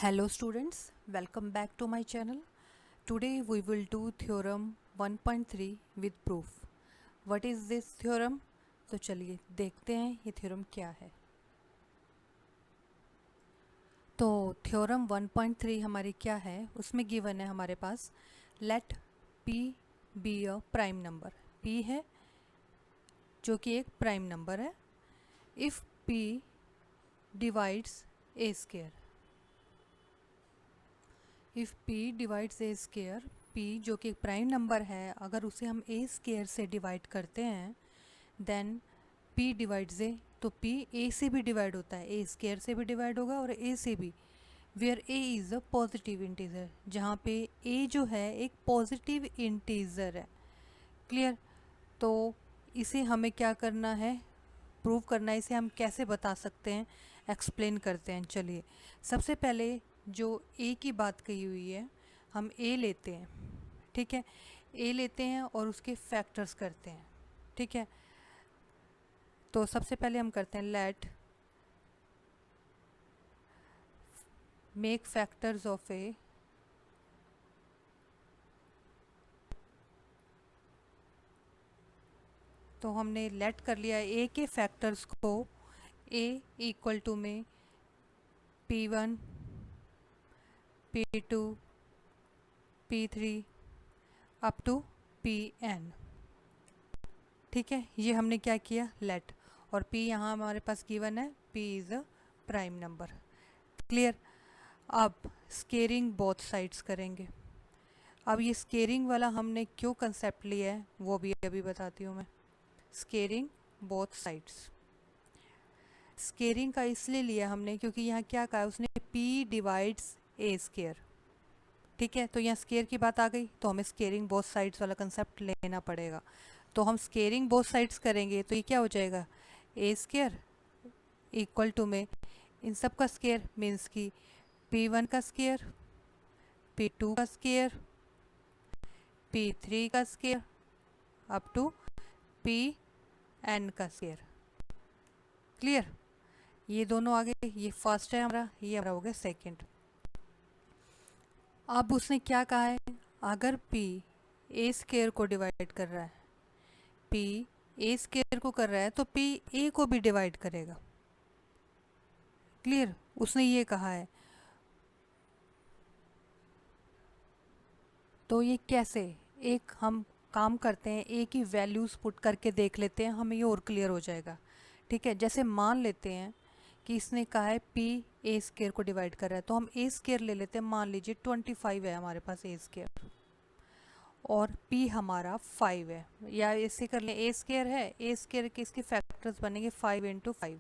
Hello students, welcome back to my channel. Today we will do theorem 1.3 with proof. What is this theorem? तो चलिए देखते हैं ये theorem क्या है। तो theorem 1.3 हमारी क्या है, उसमें given है हमारे पास let p be a prime number. p है जो कि एक prime number है if p divides a square. If p divides A square, p जो कि एक प्राइम नंबर है, अगर उसे हम a स्केयर से डिवाइड करते हैं देन p डिवाइड्स a, तो p a से भी डिवाइड होता है, a स्केयर से भी डिवाइड होगा और a से भी, where a is a positive integer, जहाँ पे a जो है एक पॉजिटिव इंटीजर है। क्लियर? तो इसे हमें क्या करना है, प्रूव करना है। इसे हम कैसे बता सकते हैं, एक्सप्लेन करते हैं। चलिए सबसे पहले जो ए की बात कही हुई है, हम ए लेते हैं, ठीक है, ए लेते हैं और उसके फैक्टर्स करते हैं, ठीक है। तो सबसे पहले हम करते हैं लेट मेक फैक्टर्स ऑफ ए, तो हमने लेट कर लिया ए के फैक्टर्स को, ए इक्वल टू में p1 p2 p3 up to pn, ठीक है। ये हमने क्या किया, लेट, और p यहाँ हमारे पास गिवन है, p is a prime number. Clear? अब स्केयरिंग बोथ साइड्स करेंगे। अब ये स्केयरिंग वाला हमने क्यों कंसेप्ट लिया है वो भी अभी बताती हूँ मैं। स्केयरिंग बोथ साइड्स, स्केयरिंग का इसलिए लिया हमने क्योंकि यहाँ क्या कहा है उसने, p डिवाइड्स ए स्केयर, ठीक है। तो यहाँ स्केयर की बात आ गई तो हमें स्केयरिंग बोथ साइड्स वाला कंसेप्ट लेना पड़ेगा। तो हम स्केयरिंग बोथ साइड्स करेंगे तो ये क्या हो जाएगा, ए स्केयर इक्वल टू में इन सब का स्केयर, मीन्स कि p1 का स्केयर, p2 का स्केयर, p3 का स्केयर अप टू pn का स्केयर। क्लियर? ये दोनों आ गए, ये फर्स्ट है हमारा, ये हमारा हो गया सेकेंड। अब उसने क्या कहा है, अगर p ए स्केयर को डिवाइड कर रहा है, p ए स्केयर को कर रहा है तो p a को भी डिवाइड करेगा। क्लियर? उसने ये कहा है। तो ये कैसे, एक हम काम करते हैं, a की वैल्यूज़ पुट करके देख लेते हैं, हमें ये और क्लियर हो जाएगा। ठीक है, जैसे मान लेते हैं कि इसने कहा है p ए स्केयर को डिवाइड कर रहा है, तो हम ए स्केयर ले लेते हैं। मान लीजिए 25 है हमारे पास ए स्केयर और p हमारा 5 है, या ऐसे कर लें, ए स्केयर है, ए स्केयर के इसके फैक्टर्स बनेंगे 5 इंटू 5,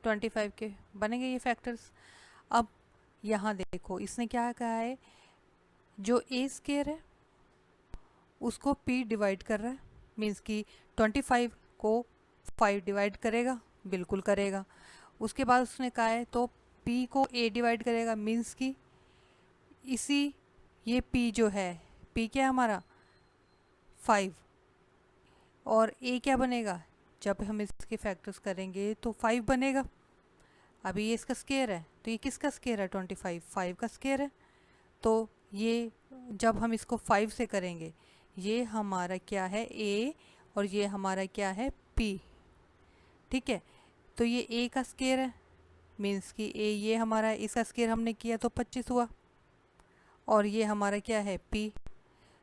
25 के बनेंगे ये फैक्टर्स। अब यहाँ देखो इसने क्या कहा है, जो ए स्केयर है उसको p डिवाइड कर रहा है, मीन्स कि 25 को 5 डिवाइड करेगा, बिल्कुल करेगा। उसके बाद उसने कहा है तो p को a डिवाइड करेगा, मीन्स कि इसी ये p जो है, p क्या है हमारा 5, और a क्या बनेगा, जब हम इसके फैक्टर्स करेंगे तो 5 बनेगा। अभी ये इसका स्केयर है तो ये किसका स्केयर है, 25, 5 का स्केयर है। तो ये जब हम इसको 5 से करेंगे, ये हमारा क्या है a और ये हमारा क्या है p, ठीक है। तो ये a का स्केयर है, मीन्स कि a ये हमारा, इसका स्केयर हमने किया तो 25 हुआ, और ये हमारा क्या है p।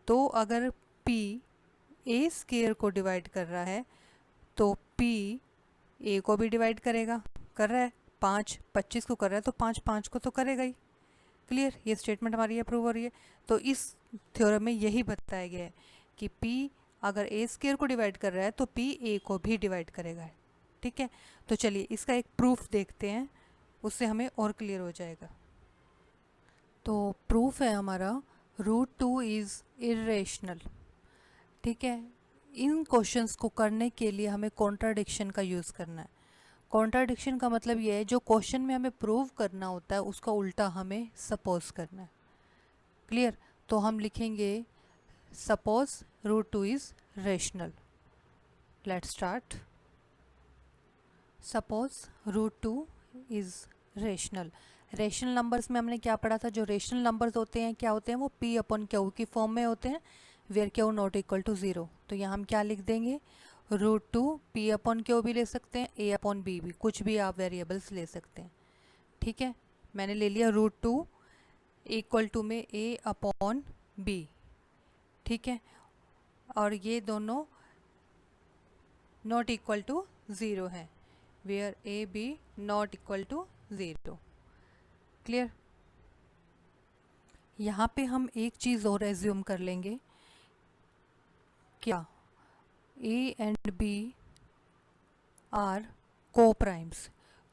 तो अगर p a स्केयर को डिवाइड कर रहा है तो p a को भी डिवाइड करेगा, कर रहा है 5 25 को कर रहा है तो 5 5 को तो करेगा ही। क्लियर? ये स्टेटमेंट हमारी अप्रूव हो रही है। तो इस थ्योरम में यही बताया गया है कि p अगर a स्केयर को डिवाइड कर रहा है तो p a को भी डिवाइड करेगा, ठीक है। तो चलिए इसका एक प्रूफ देखते हैं, उससे हमें और क्लियर हो जाएगा। तो प्रूफ है हमारा √2 इज़ इरेशनल, ठीक है। इन क्वेश्चंस को करने के लिए हमें कॉन्ट्राडिक्शन का यूज़ करना है। कॉन्ट्राडिक्शन का मतलब ये है, जो क्वेश्चन में हमें प्रूव करना होता है उसका उल्टा हमें सपोज करना है। क्लियर? तो हम लिखेंगे suppose √2 is rational. Let's start. Suppose √2 is rational. Rational numbers में हमने क्या पढ़ा था, जो रेशनल नंबर्स होते हैं क्या होते हैं, वो p अपॉन क्यू की फॉर्म में होते हैं, where Q not equal to 0। तो यहाँ हम क्या लिख देंगे, √2 p अपॉन क्यू भी ले सकते हैं, a अपॉन b भी, कुछ भी आप वेरिएबल्स ले सकते हैं। ठीक है, मैंने ले लिया √2 इक्वल टू में a अपॉन b। ठीक है, और ये दोनों नॉट इक्वल टू 0 है, where a b not equal to 0। Clear. यहाँ पे हम एक चीज़ और एज्यूम कर लेंगे, क्या a and b are co primes.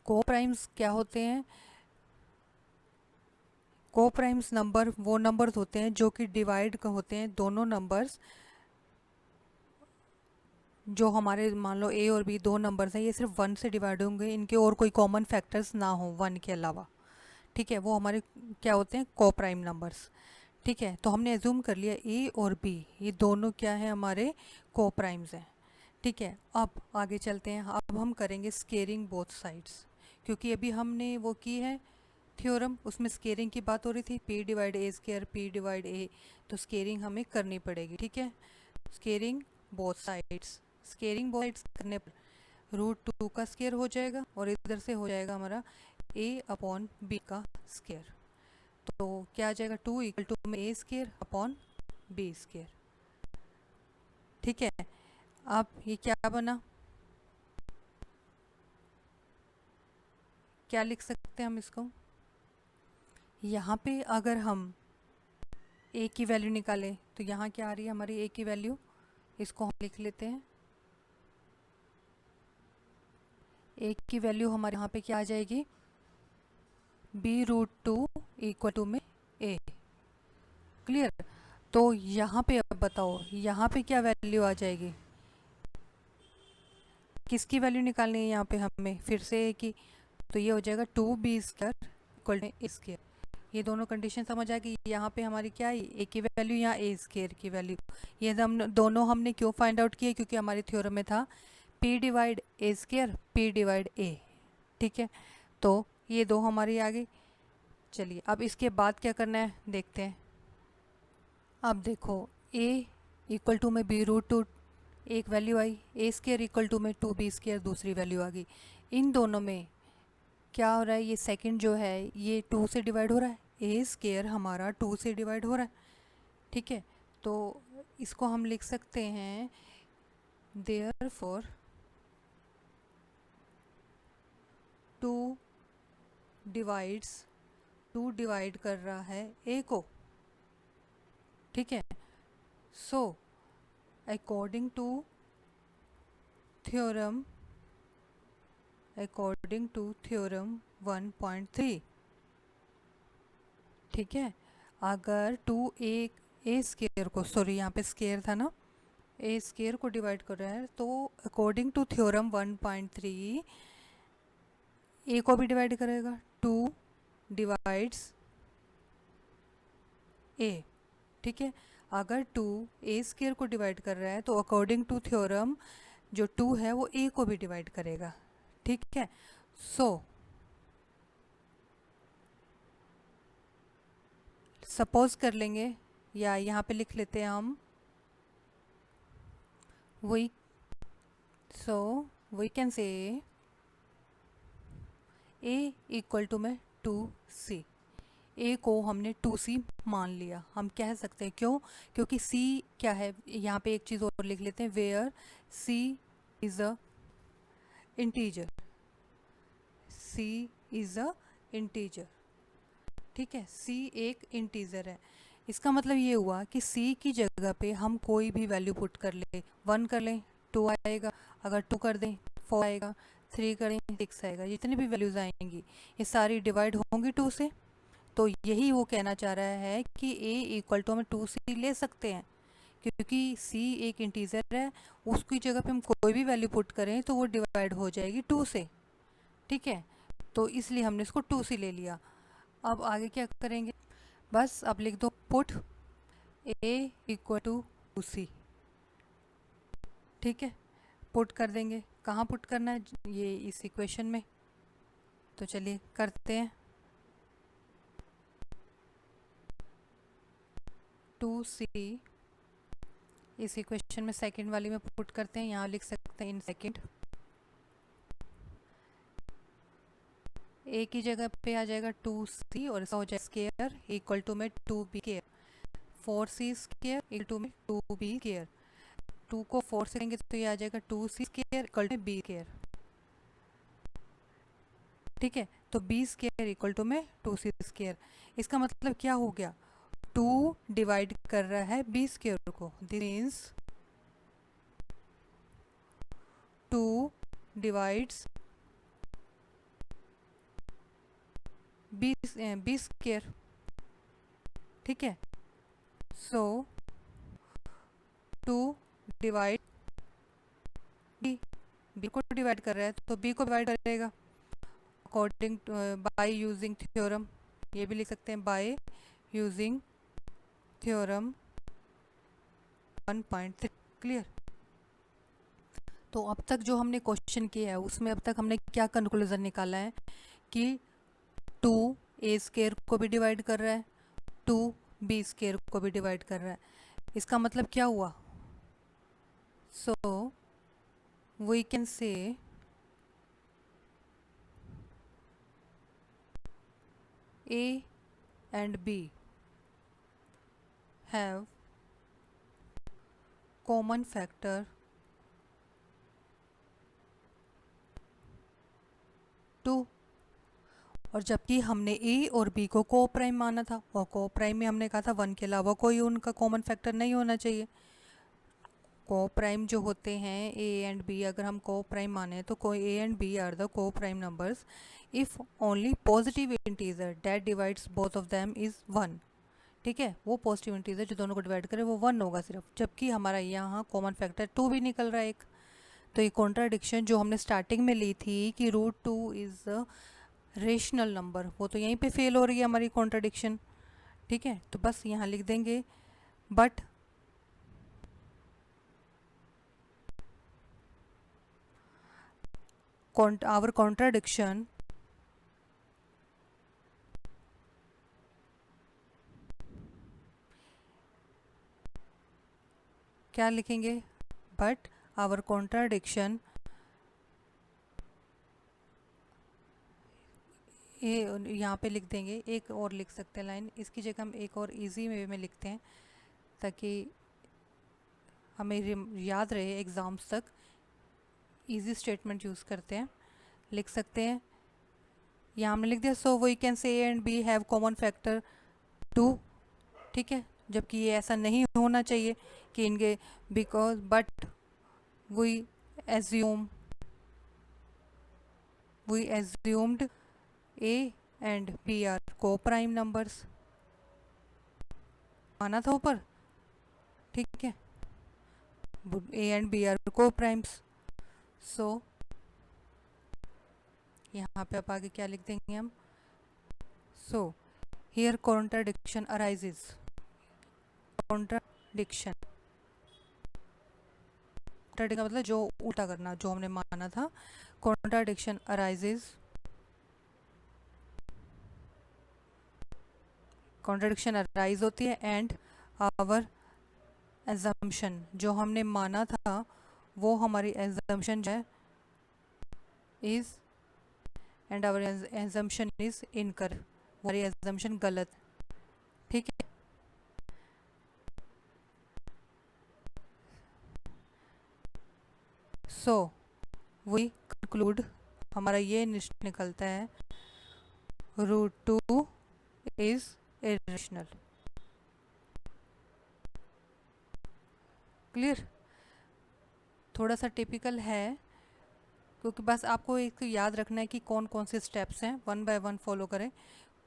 को प्राइम्स क्या होते हैं, को प्राइम्स नंबर वो नंबर्स होते हैं जो कि डिवाइड होते हैं, दोनों नंबर्स जो हमारे मान लो a और b दो नंबर्स हैं, ये सिर्फ 1 से डिवाइड होंगे, इनके और कोई कॉमन फैक्टर्स ना हो 1 के अलावा। ठीक है, वो हमारे क्या होते हैं, को प्राइम नंबर्स। ठीक है, तो हमने एज्यूम कर लिया a और b ये दोनों क्या है, हमारे को प्राइम्स हैं। ठीक है, अब आगे चलते हैं, अब हम करेंगे स्केयरिंग बोथ साइड्स, क्योंकि अभी हमने वो की है थ्योरम, उसमें स्केयरिंग की बात हो रही थी, p divide a square p divide a, तो स्केयरिंग हमें करनी पड़ेगी। ठीक है, squaring both sides, squaring both sides करने पर √2 का स्केयर हो जाएगा और इधर से हो जाएगा हमारा a अपॉन b का स्केयर। तो क्या आ जाएगा, 2 इक्वल टू में a square upon b square. ठीक है, अब ये क्या बना, क्या लिख सकते हैं हम इसको, यहाँ पे अगर हम a की वैल्यू निकालें तो यहाँ क्या आ रही है हमारी a की वैल्यू, इसको हम लिख लेते हैं, a की वैल्यू हमारे यहाँ पे क्या आ जाएगी, b√2 इक्वल टू में a। क्लियर। तो यहाँ पे अब बताओ, यहाँ पे क्या वैल्यू आ जाएगी, किसकी वैल्यू निकालनी है यहाँ पे हमें, फिर से a की, तो ये हो जाएगा 2b square equal to a square. ये दोनों कंडीशन समझ आ गई। यहाँ पे हमारी क्या है, a की वैल्यू, यहाँ a स्क्वायर की वैल्यू। ये हम दोनों हमने क्यों फाइंड आउट किए, क्योंकि हमारे थ्योरम में था p divide a square p divide a। ठीक है, तो ये दो हमारी आ गई। चलिए अब इसके बाद क्या करना है देखते हैं। अब देखो a इक्वल टू में b√2 एक वैल्यू आई, a स्क्वायर इक्वल टू में 2b स्क्वायर दूसरी वैल्यू आ गई। इन दोनों में क्या हो रहा है, ये सेकंड जो है ये 2 से डिवाइड हो रहा है, a स्क्वायर हमारा 2 से डिवाइड हो रहा है। ठीक है, तो इसको हम लिख सकते हैं देयरफॉर 2 डिवाइड्स, 2 डिवाइड कर रहा है a को। ठीक है, so according to theorem, according to theorem 1.3, ठीक है, अगर 2a स्क्वायर को, सॉरी यहाँ पे स्क्वायर था ना, a स्क्वायर को डिवाइड कर रहा है, तो अकॉर्डिंग टू थ्योरम 1.3 a को भी डिवाइड करेगा, 2 डिवाइड्स a। ठीक है, अगर 2 a स्क्वायर को डिवाइड कर रहा है तो अकॉर्डिंग टू थ्योरम जो 2 है वो a को भी डिवाइड करेगा। ठीक है, सो सपोज कर लेंगे, या यहाँ पे लिख लेते हैं हम, we so we can say a equal to में 2c, a को हमने 2c मान लिया, हम कह सकते हैं, क्यों, क्योंकि c क्या है, यहाँ पे एक चीज़ और लिख लेते हैं, where c is a integer, c is a integer. ठीक है, c एक इंटीजर है, इसका मतलब ये हुआ कि c की जगह पे हम कोई भी वैल्यू पुट कर ले, 1 कर लें 2 आएगा, अगर 2 कर दें 4 आएगा, 3 करें 6 आएगा, जितनी भी वैल्यूज़ आएंगी ये सारी डिवाइड होंगी 2 से। तो यही वो कहना चाह रहा है कि a इक्वल टू हम 2c ले सकते हैं, क्योंकि c एक इंटीजर है, उसकी जगह पे हम कोई भी वैल्यू पुट करें तो वो डिवाइड हो जाएगी 2 से। ठीक है, तो इसलिए हमने इसको 2c ले लिया। अब आगे क्या करेंगे, बस अब लिख दो put a equal to 2c। ठीक है, पुट कर देंगे, कहाँ पुट करना है, ये इस इक्वेशन में, तो चलिए करते हैं। 2c इस इक्वेशन में सेकंड वाली में पुट करते हैं, यहाँ लिख सकते हैं इन सेकंड। ए की जगह पे आ जाएगा 2c और इसका हो जाएगा स्क्वायर इक्वल टू में 2b square, 4c square equal to में 2b स्क्वायर। 2 को 4 से करेंगे तो ये आ जाएगा 2c square equal to b square. ठीक है, तो b स्क्वायर इक्वल टू में 2c स्क्वायर। इसका मतलब क्या हो गया, 2 डिवाइड कर रहा है b स्क्वायर को, this means 2 divides b square. ठीक है, सो 2 डिवाइड b को डिवाइड कर रहा है तो b को डिवाइड करेगा अकॉर्डिंग बाय यूजिंग थ्योरम, ये भी लिख सकते हैं बाय यूजिंग थ्योरम 1.3। क्लियर। तो अब तक जो हमने क्वेश्चन किया है उसमें अब तक हमने क्या कंक्लूजन निकाला है कि 2 a स्क्वायर को भी डिवाइड कर रहा है, 2 b स्क्वायर को भी डिवाइड कर रहा है। इसका मतलब क्या हुआ, so we can say a and b have common factor 2, और जबकि हमने ए और बी को को प्राइम माना था और को प्राइम में हमने कहा था 1 के अलावा कोई उनका कॉमन फैक्टर नहीं होना चाहिए। को प्राइम जो होते हैं ए एंड बी, अगर हम को प्राइम माने तो कोई a and B are the को prime numbers if only positive integer that divides both of them is 1। ठीक है, वो पॉजिटिव इंटीजर जो दोनों को डिवाइड करे वो 1 होगा सिर्फ, जबकि हमारा यहाँ कॉमन फैक्टर 2 भी निकल रहा है एक। तो ये कॉन्ट्राडिक्शन जो हमने स्टार्टिंग में ली थी कि √2 इज़ अ रेशनल नंबर, वो तो यहीं पे फेल हो रही है हमारी कॉन्ट्राडिक्शन। ठीक है, तो बस यहाँ लिख देंगे बट our contradiction क्या लिखेंगे, बट our contradiction ये यहाँ पे लिख देंगे, एक और लिख सकते हैं लाइन, इसकी जगह हम एक और इजी वे में लिखते हैं ताकि हमें याद रहे एग्ज़ाम्स तक। इजी स्टेटमेंट यूज़ करते हैं, लिख सकते हैं, यहाँ हमने लिख दिया सो we can say A and B have common factor 2। ठीक है, जबकि ये ऐसा नहीं होना चाहिए कि इनके because but we assumed A and B are co prime numbers, माना था ऊपर। ठीक है, A and B are co primes, so यहाँ पे आप आगे क्या लिख देंगे हम, so here contradiction arises, contradiction मतलब जो उल्टा करना जो हमने माना था, कॉन्ट्राडिक्शन अराइजेज, कॉन्ट्राडिक्शन अराइज होती है एंड आवर एजम्पशन जो हमने माना था वो हमारी एजम्पशन जो है is and our assumption is incorrect, हमारी एजम्पशन गलत। ठीक है, सो वी कंक्लूड, हमारा ये निकलता है √2 इज इरेशनल। क्लियर, थोड़ा सा टिपिकल है क्योंकि बस आपको एक याद रखना है कि कौन कौन से स्टेप्स हैं, 1 बाय 1 फॉलो करें,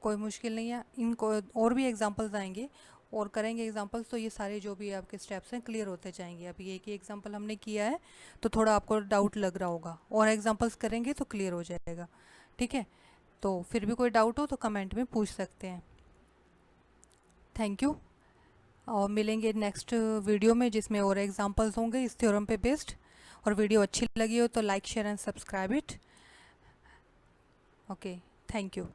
कोई मुश्किल नहीं है। इनको और भी एग्जांपल्स आएंगे और करेंगे एग्जांपल्स तो ये सारे जो भी आपके स्टेप्स हैं क्लियर होते जाएंगे। अभी एक ही एग्जांपल हमने किया है तो थोड़ा आपको डाउट लग रहा होगा, और एग्जांपल्स करेंगे तो क्लियर हो जाएगा। ठीक है, तो फिर भी कोई डाउट हो तो कमेंट में पूछ सकते हैं। थैंक यू, और मिलेंगे नेक्स्ट वीडियो में जिसमें और एग्जांपल्स होंगे इस थ्योरम पे बेस्ड। और वीडियो अच्छी लगी हो तो like share and subscribe it. Okay, thank you.